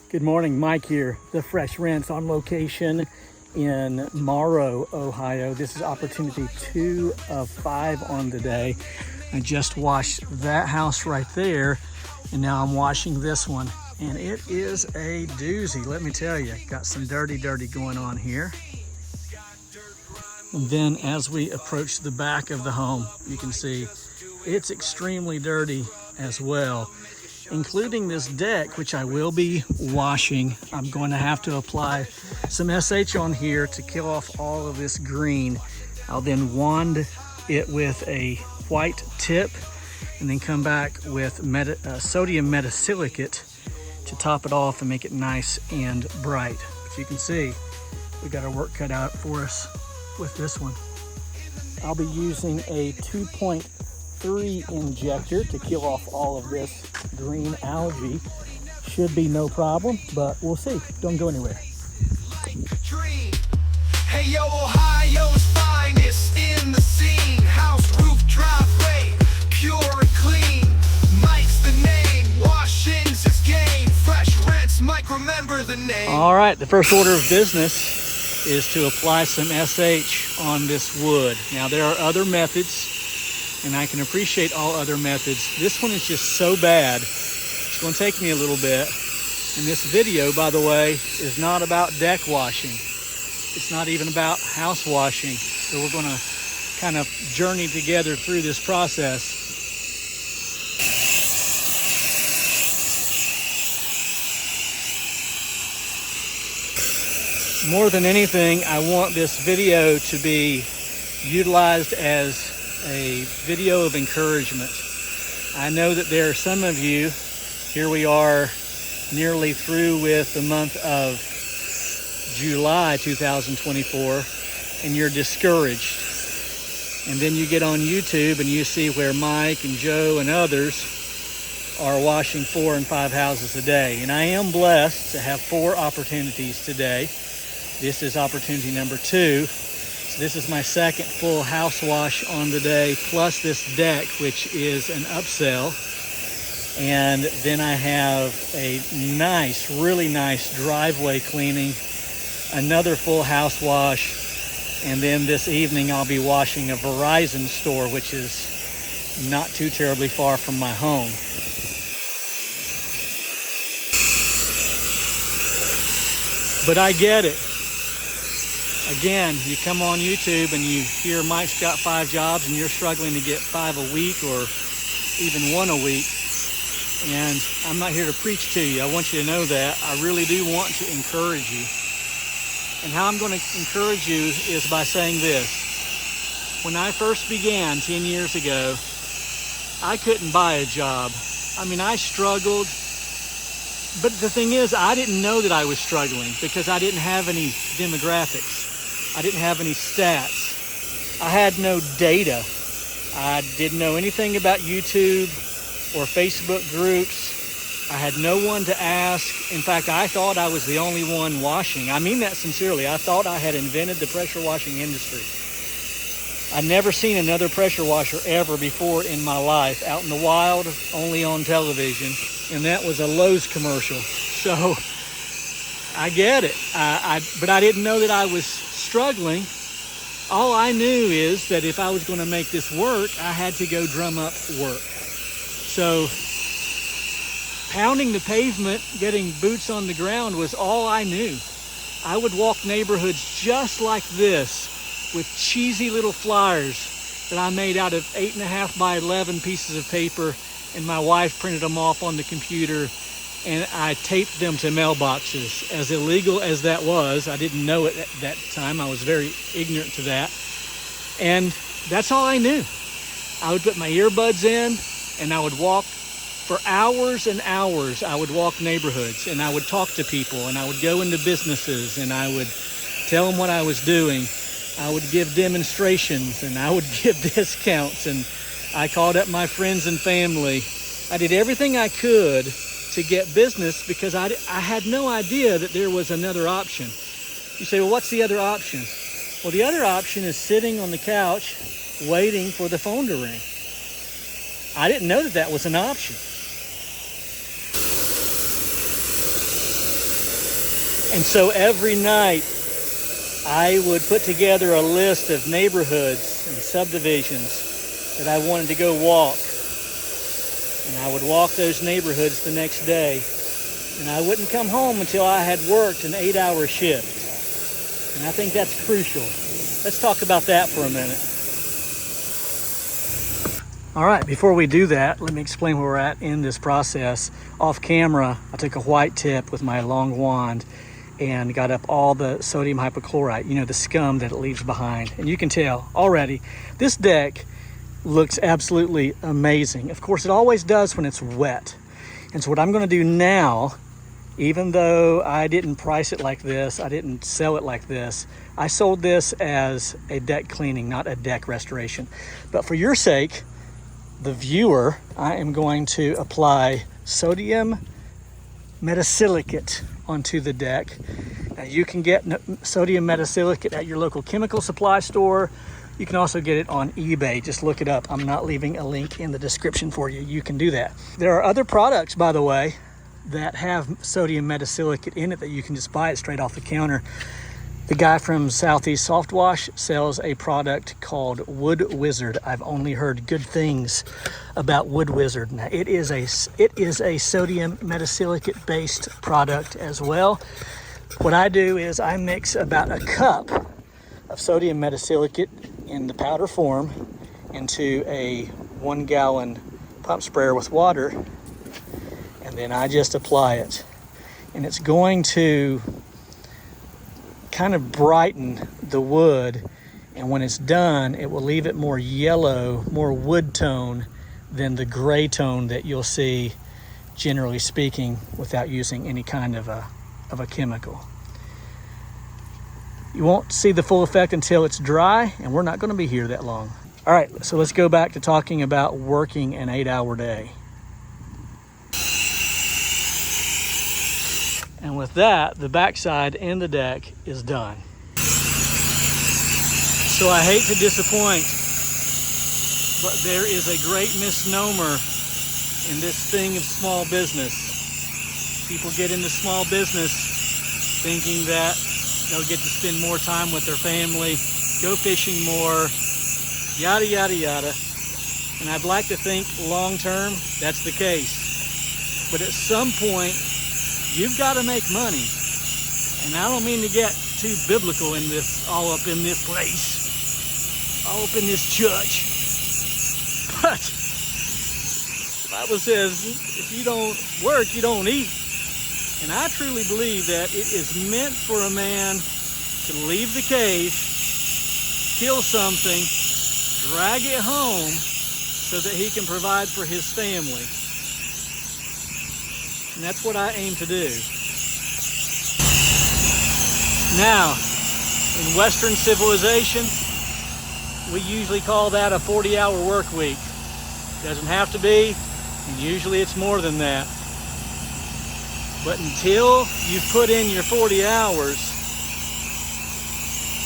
Good morning, Mike here, the Fresh Rinse on location in Morrow, Ohio. This is opportunity 2 of 5 on the day. I just washed that house right there, and now I'm washing this one. And it is a doozy, let me tell you. Got some dirty going on here. And then as we approach the back of the home, you can see it's extremely dirty as well, including this deck, which I will be washing. I'm going to have to apply some SH on here to kill off all of this green. I'll then wand it with a white tip and then come back with sodium metasilicate to top it off and make it nice and bright. But you can see we got our work cut out for us with this one. I'll be using a 2.3 injector to kill off all of this green algae. Should be no problem, but we'll see. Don't go anywhere. Hey yo, Ohio's finest in the scene. House roof driveway, pure and clean. Mike's the name, washing's his game. Fresh Rinse, Mike, remember the name. All right, the first order of business is to apply some SH on this wood. Now there are other methods, and I can appreciate all other methods. This one is just so bad, it's going to take me a little bit. And this video, by the way, is not about deck washing. It's not even about house washing. So we're going to kind of journey together through this process. More than anything, I want this video to be utilized as a video of encouragement. I know that there are some of you, here we are nearly through with the month of July 2024, and you're discouraged. And then you get on YouTube and you see where Mike and Joe and others are washing 4 and 5 houses a day. And I am blessed to have 4 opportunities today. This is opportunity number 2. So this is my second full house wash on the day, plus this deck, which is an upsell. And then I have a nice, really nice driveway cleaning, another full house wash, and then this evening I'll be washing a Verizon store, which is not too terribly far from my home. But I get it. Again, you come on YouTube and you hear Mike's got 5 jobs and you're struggling to get 5 a week or even 1 a week. And I'm not here to preach to you. I want you to know that. I really do want to encourage you. And how I'm going to encourage you is by saying this. When I first began 10 years ago, I couldn't buy a job. I mean, I struggled. But the thing is, I didn't know that I was struggling because I didn't have any demographics. I didn't have any stats. I had no data. I didn't know anything about YouTube or Facebook groups. I had no one to ask. In fact, I thought I was the only one washing. I mean that sincerely. I thought I had invented the pressure washing industry. I'd never seen another pressure washer ever before in my life, out in the wild, only on television. And that was a Lowe's commercial. So I get it. But I didn't know that I was struggling. All I knew is that if I was going to make this work, I had to go drum up work. So pounding the pavement, getting boots on the ground was all I knew. I would walk neighborhoods just like this with cheesy little flyers that I made out of 8.5 by 11 pieces of paper, and my wife printed them off on the computer, and I taped them to mailboxes. As illegal as that was, I didn't know it at that time. I was very ignorant to that. And that's all I knew. I would put my earbuds in, and I would walk for hours and hours. I would walk neighborhoods, and I would talk to people, and I would go into businesses, and I would tell them what I was doing. I would give demonstrations, and I would give discounts, and I called up my friends and family. I did everything I could to get business because I had no idea that there was another option. You say, well, what's the other option? Well, the other option is sitting on the couch waiting for the phone to ring. I didn't know that that was an option. And so every night I would put together a list of neighborhoods and subdivisions that I wanted to go walk. And I would walk those neighborhoods the next day. And I wouldn't come home until I had worked an 8-hour shift. And I think that's crucial. Let's talk about that for a minute. All right, before we do that, let me explain where we're at in this process. Off camera, I took a white tip with my long wand and got up all the sodium hypochlorite, the scum that it leaves behind. And you can tell already, this deck looks absolutely amazing. Of course, it always does when it's wet. And so what I'm gonna do now, even though I didn't price it like this, I didn't sell it like this, I sold this as a deck cleaning, not a deck restoration. But for your sake, the viewer, I am going to apply sodium metasilicate onto the deck. Now you can get sodium metasilicate at your local chemical supply store. You can also get it on eBay. Just look it up. I'm not leaving a link in the description for you. You can do that. There are other products, by the way, that have sodium metasilicate in it that you can just buy it straight off the counter. The guy from Southeast Soft Wash sells a product called Wood Wizard. I've only heard good things about Wood Wizard. Now it is a sodium metasilicate based product as well. What I do is I mix about a cup of sodium metasilicate in the powder form into a 1 gallon pump sprayer with water, and then I just apply it. And it's going to kind of brighten the wood, and when it's done it will leave it more yellow, more wood tone than the gray tone that you'll see generally speaking without using any kind of a chemical. You won't see the full effect until it's dry, and we're not going to be here that long. All right, so let's go back to talking about working an 8-hour day. And with that, the backside and the deck is done. So I hate to disappoint, but there is a great misnomer in this thing of small business. People get into small business thinking that they'll get to spend more time with their family, go fishing more, yada, yada, yada. And I'd like to think long term, that's the case. But at some point, you've got to make money. And I don't mean to get too biblical in this, all up in this place, all up in this church. But the Bible says, if you don't work, you don't eat. And I truly believe that it is meant for a man to leave the cave, kill something, drag it home so that he can provide for his family. And that's what I aim to do. Now, in Western civilization, we usually call that a 40-hour work week. Doesn't have to be, and usually it's more than that. But until you've put in your 40 hours,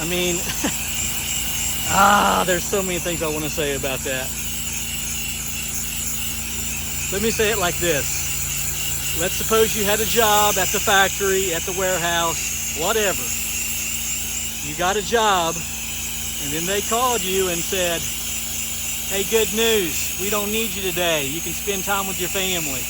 I mean, there's so many things I want to say about that. Let me say it like this. Let's suppose you had a job at the factory, at the warehouse, whatever. You got a job, and then they called you and said, hey, good news, we don't need you today. You can spend time with your family.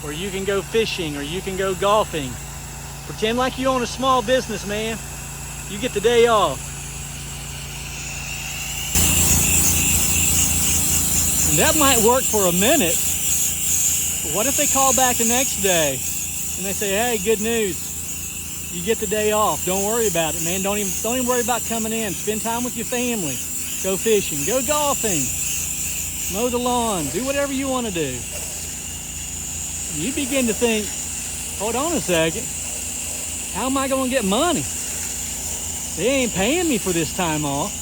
Or you can go fishing, or you can go golfing. Pretend like you own a small business, man. You get the day off. And that might work for a minute. But what if they call back the next day and they say, hey, good news. You get the day off. Don't worry about it, man. Don't even worry about coming in. Spend time with your family. Go fishing. Go golfing. Mow the lawn. Do whatever you want to do. And you begin to think, hold on a second. How am I going to get money? They ain't paying me for this time off.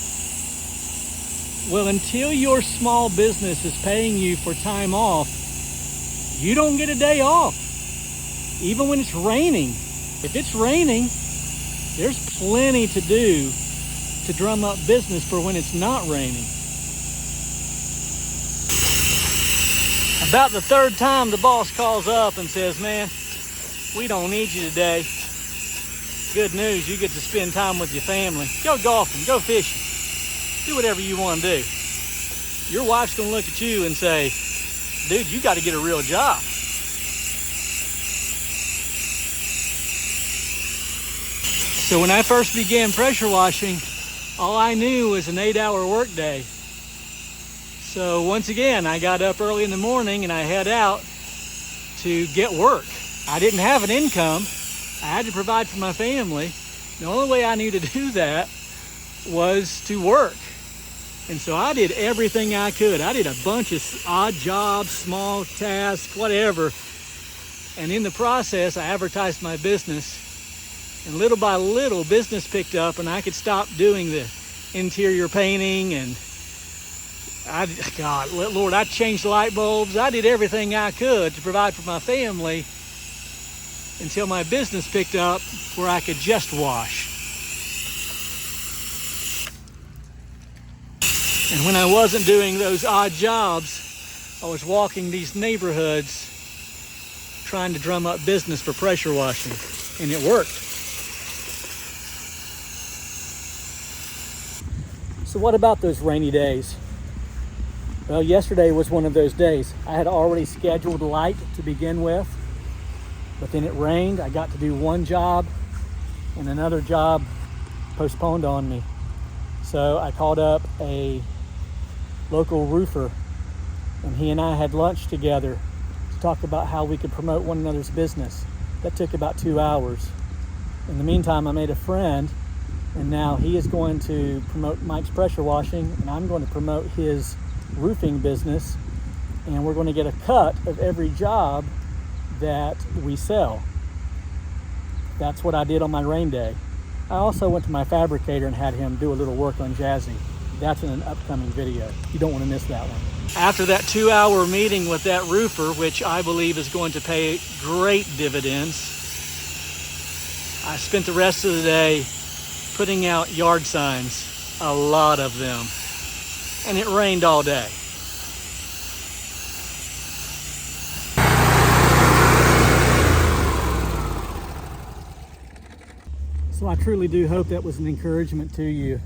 Well, until your small business is paying you for time off, you don't get a day off. Even when it's raining. If it's raining, there's plenty to do to drum up business for when it's not raining. About the third time, the boss calls up and says, man, we don't need you today. good news, you get to spend time with your family. Go golfing, go fishing, do whatever you want to do. Your wife's gonna look at you and say, dude, you gotta get a real job. So when I first began pressure washing, all I knew was an 8-hour workday. So once again, I got up early in the morning and I head out to get work. I didn't have an income. I had to provide for my family. The only way I knew to do that was to work. And so I did everything I could. I did a bunch of odd jobs, small tasks, whatever. And in the process, I advertised my business. And little by little, business picked up and I could stop doing the interior painting and Lord, I changed light bulbs. I did everything I could to provide for my family until my business picked up where I could just wash. And when I wasn't doing those odd jobs, I was walking these neighborhoods trying to drum up business for pressure washing, and it worked. So what about those rainy days? Well, yesterday was one of those days. I had already scheduled light to begin with, but then it rained. I got to do one job and another job postponed on me. So I called up a local roofer and he and I had lunch together to talk about how we could promote one another's business. That took about 2 hours. In the meantime, I made a friend and now he is going to promote Mike's pressure washing and I'm going to promote his roofing business, and we're going to get a cut of every job that we sell. That's what I did on my rain day. I also went to my fabricator and had him do a little work on Jazzy. That's in an upcoming video. You don't want to miss that one. After that 2-hour meeting with that roofer, which I believe is going to pay great dividends, I spent the rest of the day putting out yard signs, a lot of them. And it rained all day. So I truly do hope that was an encouragement to you.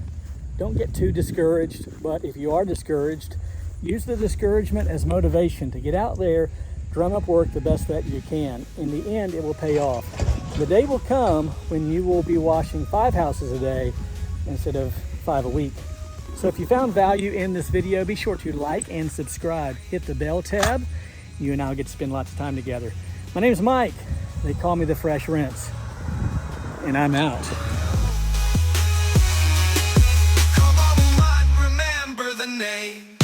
Don't get too discouraged, but if you are discouraged, use the discouragement as motivation to get out there, drum up work the best that you can. In the end, it will pay off. The day will come when you will be washing 5 houses a day instead of 5 a week. So if you found value in this video, be sure to like and subscribe. Hit the bell tab. You and I will get to spend lots of time together. My name is Mike. They call me the Fresh Rinse. And I'm out. Come on, might remember the name.